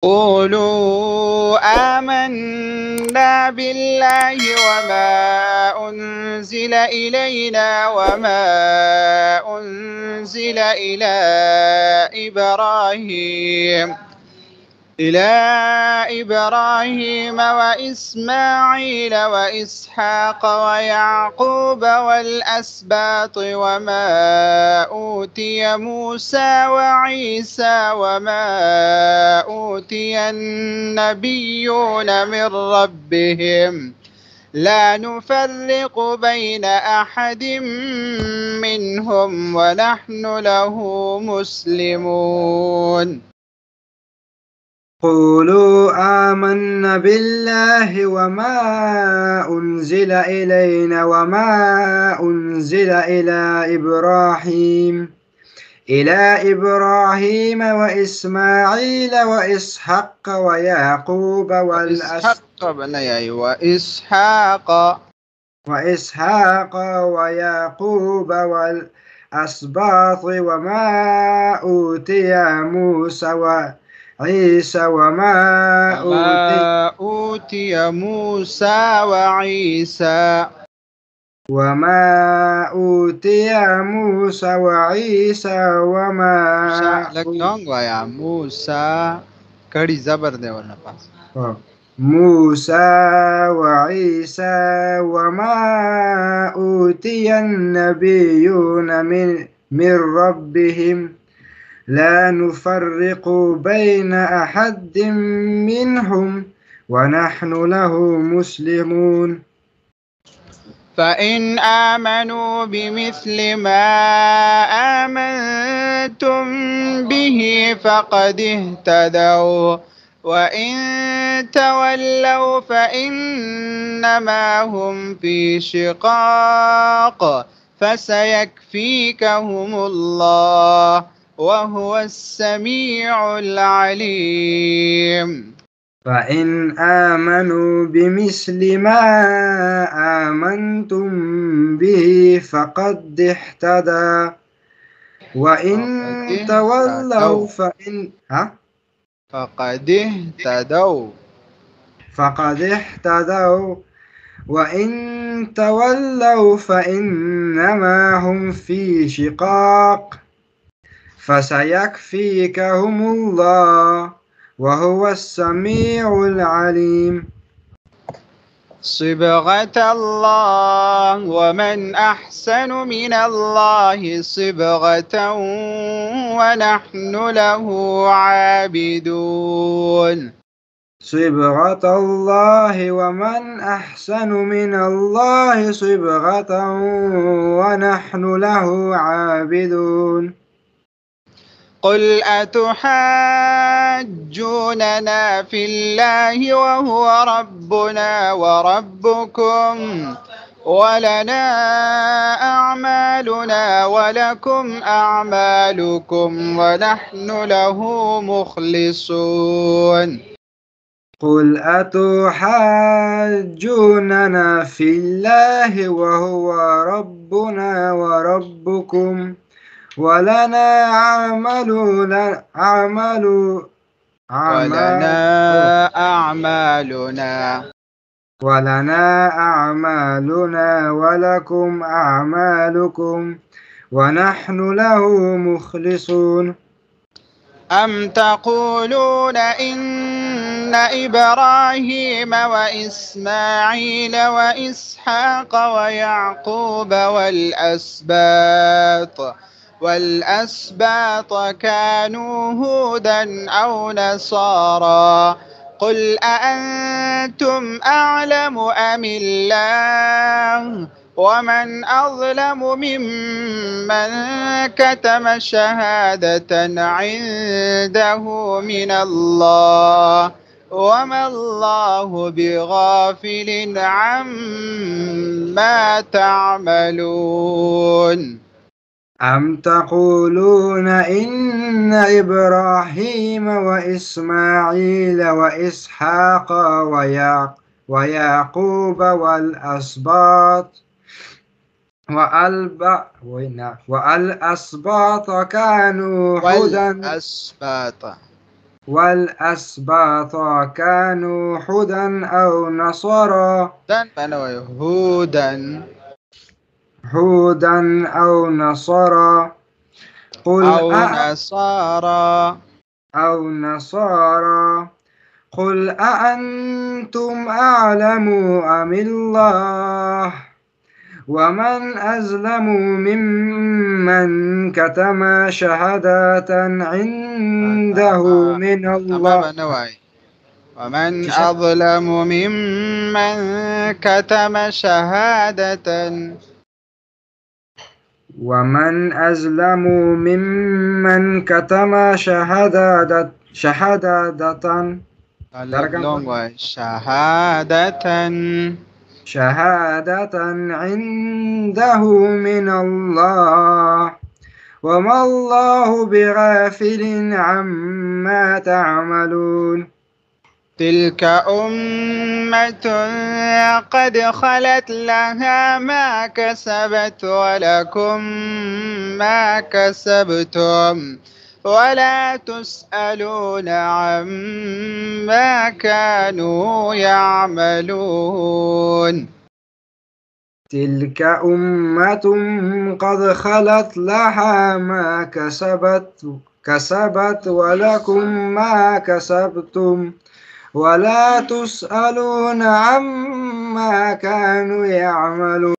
قولوا آمنا بالله وما أنزل إلينا وما أنزل إلى إبراهيم وإسماعيل وإسحاق ويعقوب والأسباط وما أوتي موسى وعيسى وما أوتي النبيون من ربهم لا نفرق بين أحد منهم ونحن له مسلمون. قولوا آمنا بالله وما أنزل إلينا وما أنزل إلى إبراهيم وإسماعيل وإسحاق ويعقوب وإسحاق ويعقوب والأسباط وما أوتي موسى وعيسى وما أوتي موسى وعيسى وما موسى कड़ी जबर दे वरना पास موسى وعيسى وما أوتي النبيون من ربهم لا نفرق بين أحد منهم ونحن له مسلمون. فإن آمنوا بمثل ما آمنتم به فقد اهتدوا وإن تولوا فإنما هم في شقاق فسيكفيكهم الله وهو السميع العليم. فإن آمنوا بمثل ما آمنتم به فقد اهتدوا وإن تولوا فقد اهتدوا وإن تولوا فإنما هم في شقاق فسيكفيكهم الله وهو السميع العليم. صبغة الله ومن أحسن من الله صبغة ونحن له عابدون. صبغة الله ومن أحسن من الله صبغة ونحن له عابدون. قل أتحاجوننا في الله وهو ربنا وربكم ولنا أعمالنا ولكم أعمالكم ونحن له مخلصون. قل أتحاجوننا في الله وهو ربنا وربكم ولنا أعمالنا ولكم أعمالكم ونحن له مخلصون. أم تقولون إن إبراهيم وإسماعيل وإسحاق ويعقوب والأسباط كانوا هودا أو نصارى قل أأنتم أعلم أم الله ومن أظلم ممن كتم شهادة عنده من الله وما الله بغافل عما تعملون. أم تقولون إن إبراهيم وإسماعيل وإسحاق ويعقوب والأسباط كانوا والأسباط كانوا هودا أو نصارى هودا أو نصارى قل أأنتم أعلم أم الله ومن أظلم ممن كتم شهادة عنده من الله ومن أظلم ممن كتم شهادة شهادة عنده من الله وما الله بغافل عما تعملون تلك أمة قد خلت لها ما كسبت ولكم ما كسبتم ولا تسألون عما كانوا يعملون تلك أمة قد خلت لها ما كسبت ولكم ما كسبتم ولا تسألون عما كانوا يعملون